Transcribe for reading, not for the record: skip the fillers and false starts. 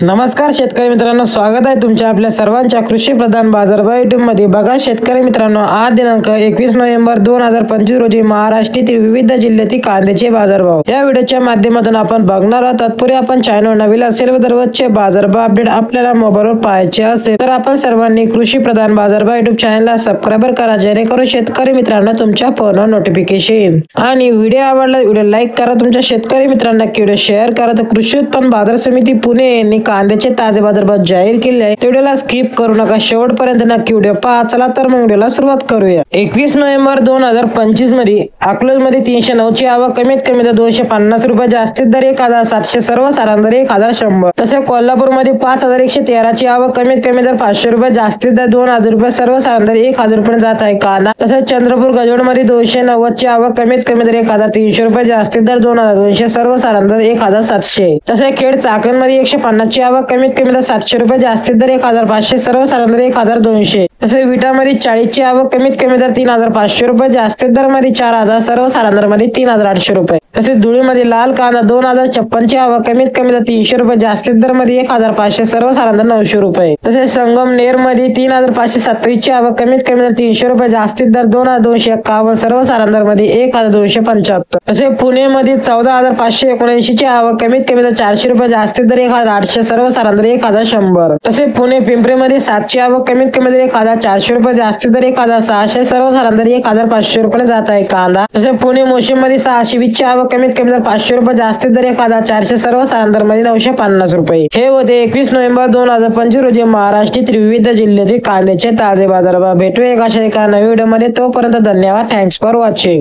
नमस्कार शेतकरी मित्रांनो, स्वागत आहे तुमच्या आपल्या सर्वांच्या कृषी प्रधान बाजारभाव युट्यूब मध्ये। बघा शेतकरी मित्रांनो, आज दिनांक 21 नोव्हेंबर 2025 रोजी महाराष्ट्रातील विविध जिल्ह्यातील कांद्याचे बाजारभाव या व्हिडिओच्या माध्यमातून आपण बघणार आहोत। तत्पूर्वी आपण चॅनल नवीन असेल व दररोजचे बाजारभाव अपडेट आपल्याला मोबाईलवर पाहायचे असेल तर आपण सर्वांनी कृषी प्रधान बाजारभाव युट्यूब चॅनलला सबस्क्राइब करा, जेणेकरून शेतकरी मित्रांनो तुमच्या फोनवर नोटिफिकेशन येईल। आणि व्हिडिओ आवडला व्हिडिओ लाईक करा, तुमच्या शेतकरी मित्रांना व्हिडिओ शेअर करा। तर कृषी उत्पन्न बाजार समिती पुणे यांनी कांद्याचे ताजे बाजारभाव जाहीर केले आहे। व्हिडिओला स्किप करू नका, शेवटपर्यंत नक्की व्हिडिओ पहा। चला तर मग व्हिडिओला सुरुवात करूया। 21 नोव्हेंबर 2025 मध्ये अकलूज मध्ये 309 ची आवक कमीत कमी दर 250 रुपये, जास्तीत दर 1700, सर्वसाधारण दर 1100। तसेच कोल्हापूर मध्ये 5113 ची आवक कमीत कमी दर 500 रुपये, जास्तीत दर 2000 रुपये, सर्वसाधारण दर 1000 रुपये जात आहे कांदा। तसेच चंद्रपूर गजोड मध्ये 290 ची आवक कमीत कमी दर 1300 रुपये, जास्तीत दर 2200, सर्वसाधारण दर 1700। तसेच खेड चाकण मध्ये 150 ची आवक कमीत कमी दर 700 रुपये, जास्तीत दर 1500, सर्वसाधारण दर 1200। तसेच विटा मध्ये 40 ची आवक कमीत कमी दर 3500 रुपये, जास्तीत दर मध्ये 4000, सर्वसाधारण दर मध्ये 3800 रुपये। तसेच धुळीमध्ये लाल कांदा 2056 ची आवक कमीत कमी दर 300 रुपये, जास्तीत दर मध्ये 1500, सर्वसाधारण दर 900 रुपये। तसेच संगमनेर मध्ये 3527 ची आवक कमीत कमी दर 300 रुपये, जास्तीत दर 2251, सर्वसाधारण दर मध्ये 1275। तसेच पुणे मध्ये 14579 ची आवक कमीत कमी दर 400 रुपये, जास्तीत दर 1800, सर्वसाधारण दर 1100। तसेच पुणे पिंपरी मध्ये 7 ची आवक कमीत कमी दर 1400 रुपये, जास्तीत दर 1600, सर्वसाधारण दर 1500 रुपये जात आहे कांदा। तसेच पुणे मोशी मध्ये 620 ची आवक कमीत कमी दर 500 रुपये, जास्तीत दर 1400, सर्वसाधारण दर मध्ये 950 रुपये। हे होते 21 नोव्हेंबर 2025 रोजी महाराष्ट्रातील विविध जिल्ह्यातील कांद्याचे ताजे बाजारभाव। भेटूया एका नवीन व्हिडिओ मध्ये, तोपर्यंत धन्यवाद। Thanks for watching.